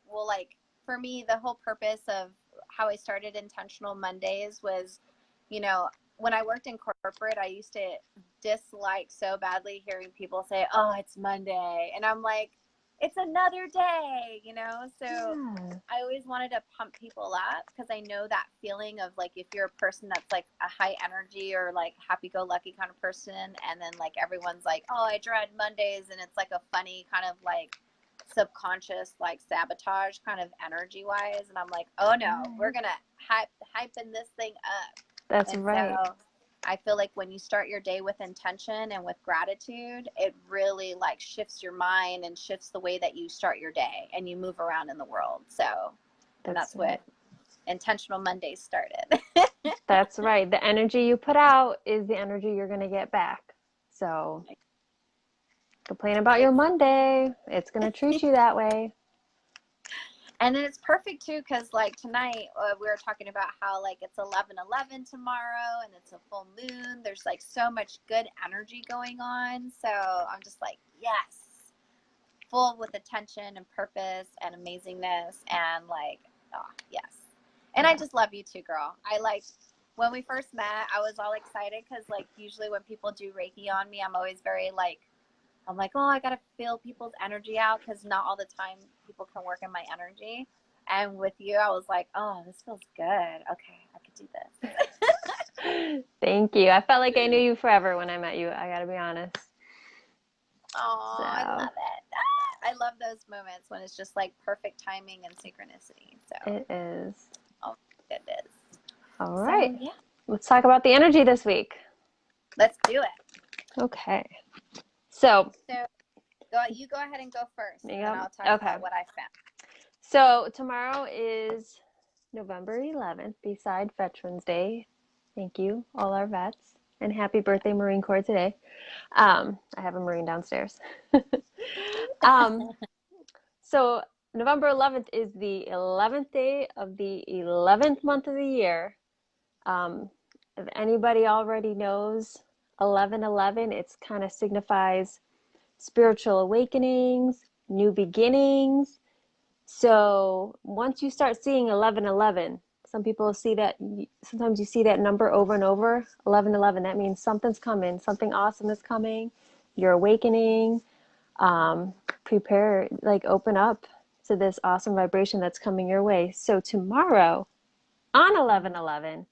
well, like for me, the whole purpose of how I started Intentional Mondays was, you know, when I worked in corporate, I used to dislike so badly hearing people say, "Oh, it's Monday." And I'm like, it's another day, you know? So Yeah. I always wanted to pump people up because I know that feeling of like if you're a person that's like a high energy or like happy go lucky kind of person, and then like everyone's like, "Oh, I dread Mondays," and it's like a funny kind of like subconscious like sabotage kind of energy wise, and I'm like, oh no, we're gonna hyping this thing up. That's And right. so I feel like when you start your day with intention and with gratitude, it really like shifts your mind and shifts the way that you start your day and you move around in the world. So, and That's that's what Intentional Mondays started. That's right. The energy you put out is the energy you're going to get back. So complain about your It's Monday. It's going to treat you that way. And then it's perfect too, because like tonight we were talking about how like it's 11/11 tomorrow, and it's a full moon. There's like so much good energy going on. So I'm just like, yes, full with attention and purpose and amazingness, and like, oh yes. And I Yeah. just love you too, girl. I like when we first met, I was all excited because like usually when people do Reiki on me, I'm always very like, I'm like, oh, I got to feel people's energy out because not all the time people can work in my energy. And with you, I was like, oh, this feels good. Okay, I could do this. Thank you. I felt like I knew you forever when I met you. I got to be honest. Oh, I So love it. Ah, I love those moments when it's just like perfect timing and synchronicity. So, it is. oh, it is. All right. So, yeah, Let's talk about the energy this week. let's do it. Okay. So, So, you go ahead and go first, and then yeah. I'll talk Okay. about what I found. So, tomorrow is November 11th, beside Veterans Day. Thank you, all our vets. And happy birthday, Marine Corps, today. I have a Marine downstairs. um, so, November 11th is the 11th day of the 11th month of the year. If anybody already knows 11/11, it kind of signifies spiritual awakenings, new beginnings. So once you start seeing 11/11, some people see that, sometimes you see that number over and over, 11/11. That means something's coming, something awesome is coming, you're awakening. Prepare, like open up to this awesome vibration that's coming your way. So tomorrow on 11/11,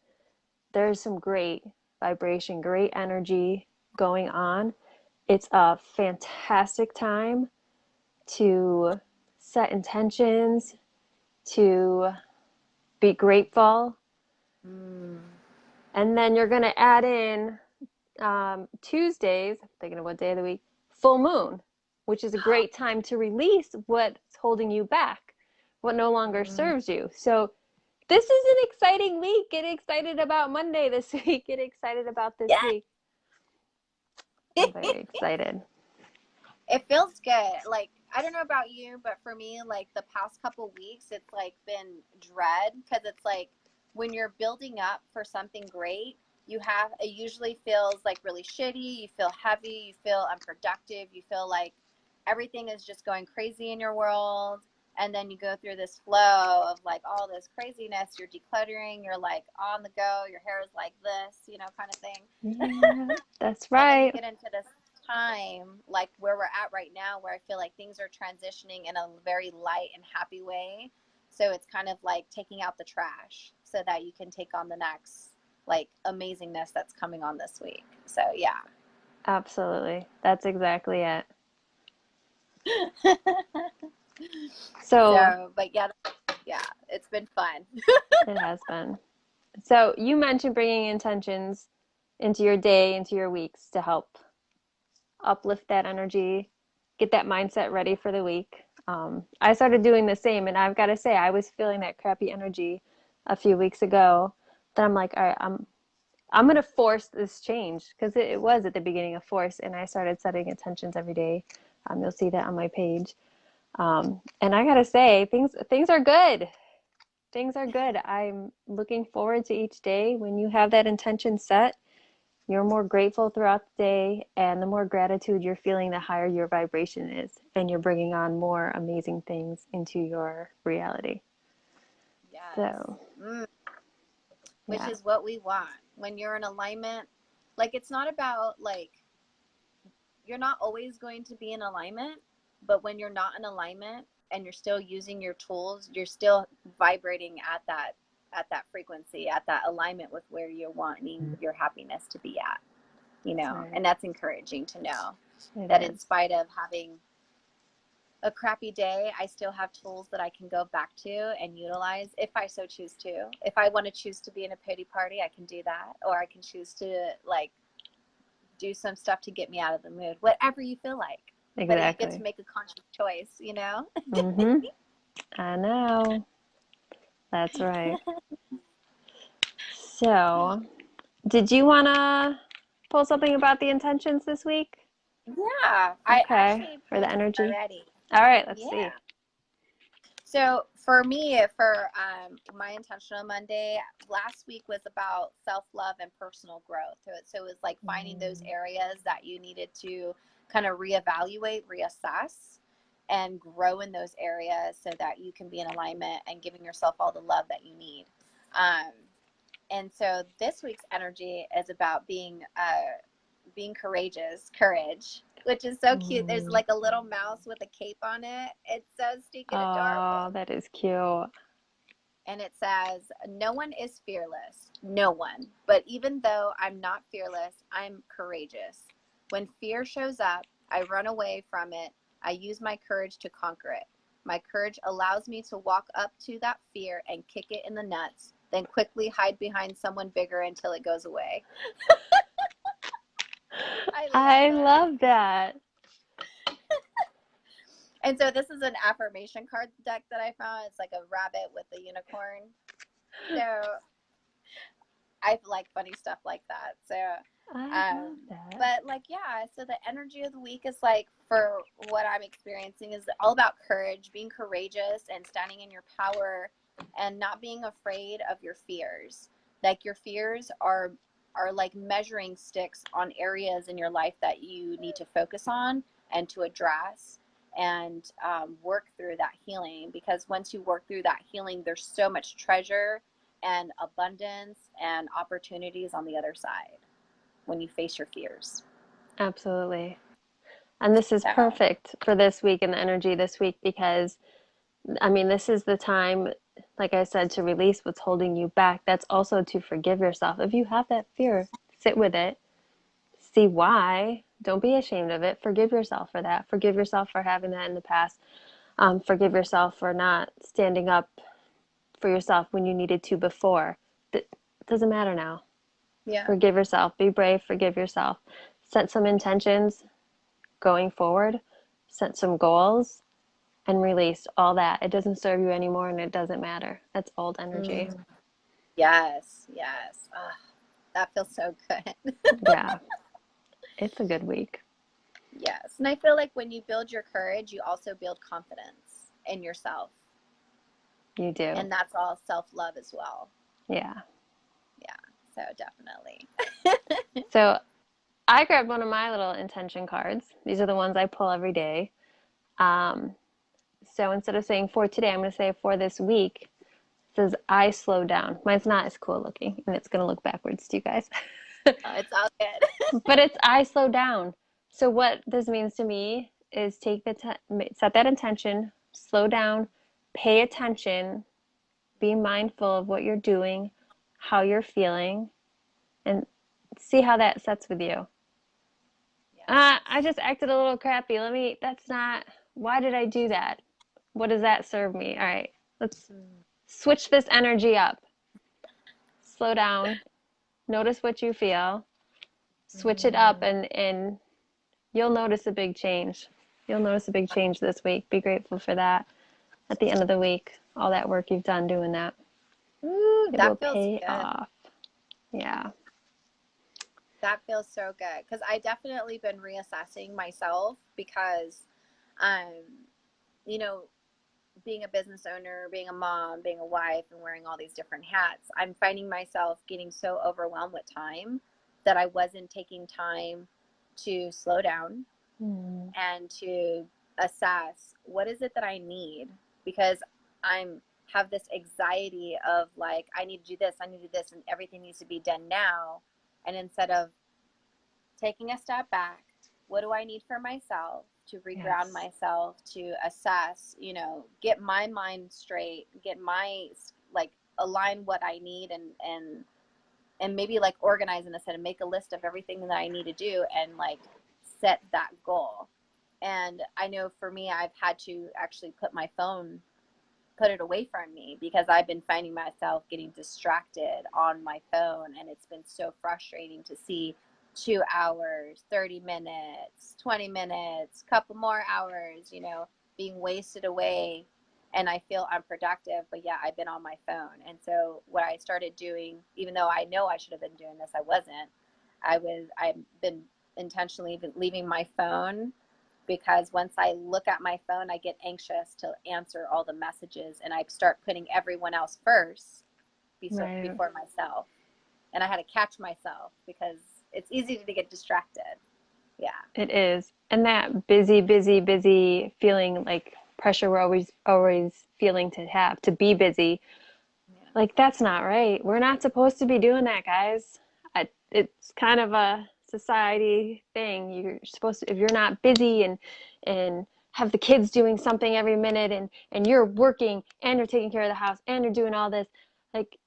there's some great vibration, great energy going on. It's a fantastic time to set intentions, to be grateful. Mm. And then you're going to add in Tuesdays, I'm thinking of what day of the week, full moon, which is a great time to release what's holding you back, what no longer serves you. So this is an exciting week. Get excited about Monday this week. Get excited about this Yeah. week. I'm very excited. It feels good. Like, I don't know about you, but for me, like the past couple weeks, it's like been dread because it's like when you're building up for something great, it usually feels like really shitty. You feel heavy, you feel unproductive, you feel like everything is just going crazy in your world. And then you go through this flow of like all this craziness, you're decluttering, you're like on the go, your hair is like this, kind of thing. Yeah, that's And then you right. get into this time like where we're at right now where I feel like things are transitioning in a very light and happy way. So it's kind of like taking out the trash so that you can take on the next like amazingness that's coming on this week. So yeah. Absolutely. That's exactly it. So So, but yeah, it's been fun. it has been. So you mentioned bringing intentions into your day, into your weeks to help uplift that energy, get that mindset ready for the week. I started doing the same, and I've got to say, I was feeling that crappy energy a few weeks ago. That I'm like, all right, I'm gonna force this change because it was at the beginning of force, and I started setting intentions every day. You'll see that on my page. And I gotta say, things are good. Things are good. I'm looking forward to each day when you have that intention set. You're more grateful throughout the day, and the more gratitude you're feeling, the higher your vibration is, and you're bringing on more amazing things into your reality. Yes. So, Which yeah, is what we want when you're in alignment. Like, it's not about like, you're not always going to be in alignment, but when you're not in alignment and you're still using your tools, you're still vibrating at that frequency, at that alignment with where you're wanting your happiness to be at, you that's know. right. And that's encouraging to know It that in is. spite of having a crappy day, I still have tools that I can go back to and utilize if I so choose to. If I want to choose to be in a pity party, I can do that, or I can choose to like do some stuff to get me out of the mood, whatever you feel like. But you get to Exactly. make a conscious choice, you know? Mm-hmm. I know. That's right. So, did you want to pull something about the intentions this week? Yeah, I Okay. actually For the pulled it energy. already. All right, let's Yeah. see. So for me, for my intentional Monday, last week was about self-love and personal growth. So it was like finding those areas that you needed to kind of reevaluate, reassess, and grow in those areas so that you can be in alignment and giving yourself all the love that you need. Um, and so this week's energy is about being courageous, courage, which is so cute. There's like a little mouse with a cape on it. It's so stinking Oh, adorable. that is cute. And it says, "No one is fearless. No one. But even though I'm not fearless, I'm courageous. When fear shows up, I run away from it. I use my courage to conquer it. My courage allows me to walk up to that fear and kick it in the nuts, then quickly hide behind someone bigger until it goes away." I love I that. love that. And so this is an affirmation card deck that I found. It's like a rabbit with a unicorn. So I like funny stuff like that. So, I love um, that. but like, yeah, so the energy of the week is like, for what I'm experiencing, is all about courage, being courageous and standing in your power and not being afraid of your fears. Like, your fears are like measuring sticks on areas in your life that you need to focus on and to address and work through that healing, because once you work through that healing, there's so much treasure and abundance and opportunities on the other side when you face your fears. Absolutely. And this is So, perfect for this week and the energy this week because, I mean, this is the time, like I said, to release what's holding you back. That's also to forgive yourself. If you have that fear, sit with it, see why. Don't be ashamed of it. Forgive yourself for that. Forgive yourself for having that in the past. Forgive yourself for not standing up for yourself when you needed to before. It doesn't matter now. yeah. Forgive yourself. Be brave. Forgive yourself. Set some intentions going forward. Set some goals and release all that. It doesn't serve you anymore and it doesn't matter. That's old energy. Mm. Yes, yes. Oh, that feels so good. Yeah, it's a good week. Yes. And I feel like when you build your courage, you also build confidence in yourself. You do. And that's all self love as well. Yeah. Yeah. So definitely. So I grabbed one of my little intention cards. These are the ones I pull every day. Um, so instead of saying for today, I'm going to say for this week. It says I slow down. Mine's not as cool looking, and it's going to look backwards to you guys. It's all good. But it's I slow down. So what this means to me is take the set that intention, slow down, pay attention, be mindful of what you're doing, how you're feeling, and see how that sets with you. I Yes. just acted a little crappy. That's not, why did I do that? What does that serve me? All right, let's switch this energy up. Slow down, notice what you feel, switch it up, and you'll notice a big change. You'll notice a big change this week. Be grateful for that at the end of the week, all that work you've done doing that. Ooh, It will that feels pay good. off. Yeah. That feels so good because I definitely been reassessing myself because, um, you know, being a business owner, being a mom, being a wife, and wearing all these different hats, I'm finding myself getting so overwhelmed with time that I wasn't taking time to slow down and to assess what is it that I need, because I'm have this anxiety of like, I need to do this, I need to do this, and everything needs to be done now. And instead of taking a step back, what do I need for myself to reground myself, to assess, you know, get my mind straight, get my, like, align what I need, and maybe like organize in a set and make a list of everything that I need to do and like set that goal. And I know for me, I've had to actually put it away from me, because I've been finding myself getting distracted on my phone, and it's been so frustrating to see 2 hours, 30 minutes, 20 minutes, couple more hours, you know, being wasted away, and I feel unproductive. But yeah, I've been on my phone. And so what I started doing, even though I know I should have been doing this, I wasn't. I've been intentionally leaving my phone, because once I look at my phone, I get anxious to answer all the messages, and I start putting everyone else first before myself. And I had to catch myself, because it's easy to get distracted. Yeah. It is. And that busy feeling, like pressure we're always feeling to be busy. Yeah. Like, that's not right. We're not supposed to be doing that, guys. It's kind of a society thing. You're supposed to, if you're not busy and have the kids doing something every minute, and you're working and you're taking care of the house and you're doing all this, like,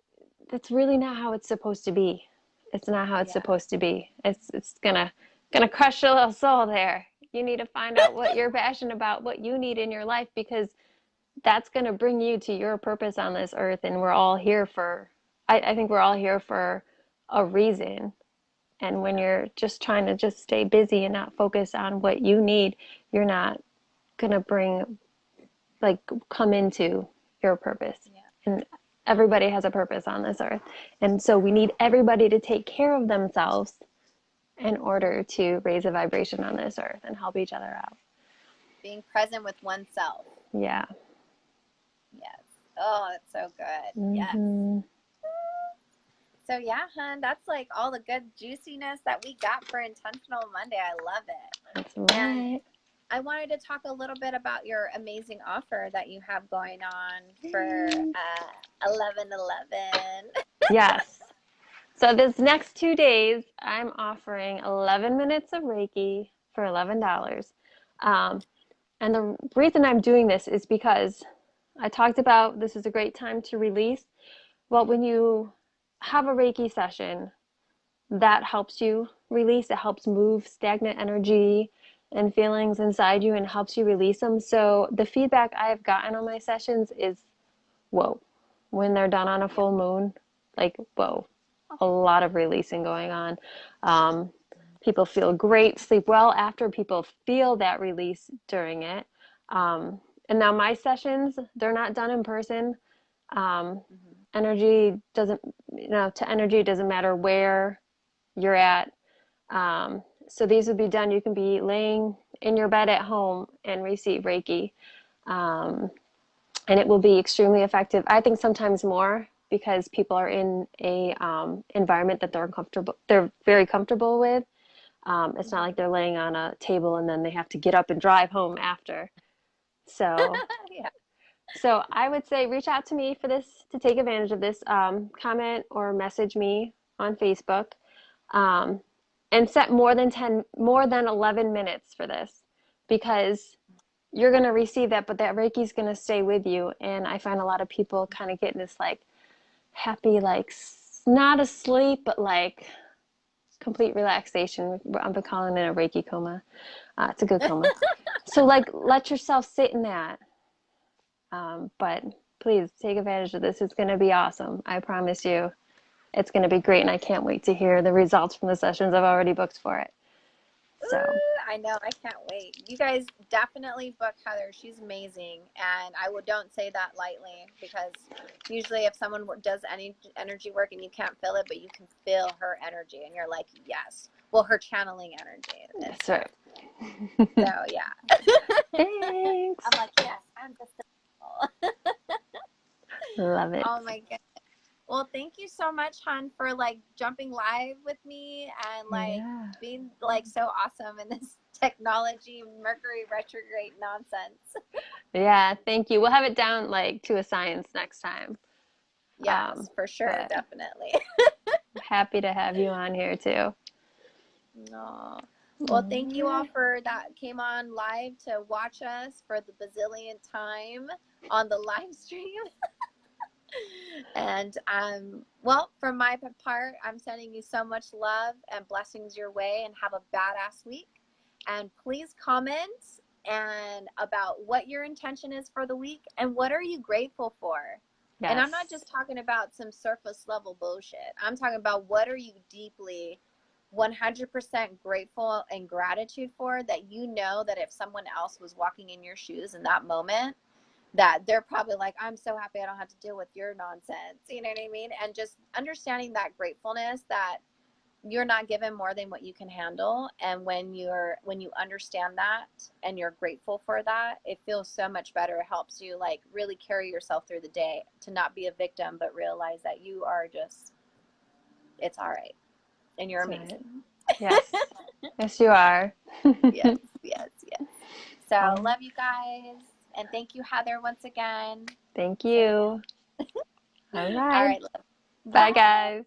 that's really not how it's supposed to be. It's not how it's supposed to be. It's gonna crush your little soul there. You need to find out what you're passionate about, what you need in your life, because that's gonna bring you to your purpose on this earth. And we're all here for, I think we're all here for a reason. And when you're just trying to just stay busy and not focus on what you need, you're not gonna come into your purpose. Yeah. And everybody has a purpose on this earth. And so we need everybody to take care of themselves in order to raise a vibration on this earth and help each other out. Being present with oneself. Yeah. Yes. Oh, that's so good. Mm-hmm. Yes. So yeah, hun, that's like all the good juiciness that we got for Intentional Monday. I love it. That's right. And I wanted to talk a little bit about your amazing offer that you have going on for 11/11. Yes. So this next 2 days, I'm offering 11 minutes of Reiki for $11. And the reason I'm doing this is because I talked about this is a great time to release. Well, when you have a Reiki session, that helps you release. It helps move stagnant energy and feelings inside you and helps you release them. So the feedback I have gotten on my sessions is, whoa, when they're done on a full moon, like, whoa, a lot of releasing going on. People feel great, sleep well after. People feel that release during it. And now my sessions, they're not done in person. Energy doesn't, to energy, it doesn't matter where you're at. So these would be done. You can be laying in your bed at home and receive Reiki. And it will be extremely effective. I think sometimes more, because people are in a environment that they're very comfortable with. It's not like they're laying on a table and then they have to get up and drive home after. So Yeah. So I would say reach out to me for this, to take advantage of this. Comment or message me on Facebook, and set more than 11 minutes for this, because you're going to receive that, but that Reiki is going to stay with you. And I find a lot of people kind of getting this like happy, like not asleep, but like complete relaxation. I'm calling it a Reiki coma. It's a good coma. So like let yourself sit in that. But please take advantage of this. It's going to be awesome. I promise you it's going to be great. And I can't wait to hear the results from the sessions I've already booked for it. So I know. I can't wait. You guys definitely book Heather. She's amazing. And don't say that lightly, because usually if someone does any energy work and you can't feel it, but you can feel her energy and you're like, yes. Well, her channeling energy. That's right. So yeah. Thanks. I'm like, yes, I'm just Love it. Oh my goodness. Well, thank you so much, Han, for like jumping live with me and like Yeah. being like so awesome in this technology Mercury retrograde nonsense. Yeah, thank you. We'll have it down like to a science next time. Yes, for sure, But definitely. happy to have you on here too. No. Well, All thank you all right. for that came on live to watch us for the bazillionth time on the live stream. And well, for my part, I'm sending you so much love and blessings your way, and have a badass week. And please comment and about what your intention is for the week and what are you grateful for. And I'm not Yes. just talking about some surface level bullshit. I'm talking about what are you deeply 100% grateful and gratitude for, that you know that if someone else was walking in your shoes in that moment, that they're probably like, I'm so happy I don't have to deal with your nonsense. You know what I mean? And just understanding that gratefulness that you're not given more than what you can handle. And when you understand that and you're grateful for that, it feels so much better. It helps you like really carry yourself through the day, to not be a victim, but realize that you are just, it's all right. And you're That's right. amazing. Yes. Yes, you are. Yes, yes, yes. So Oh, love you guys. And thank you, Heather, once again. thank Sending you. it. All All right. right, love. Bye, Bye. guys.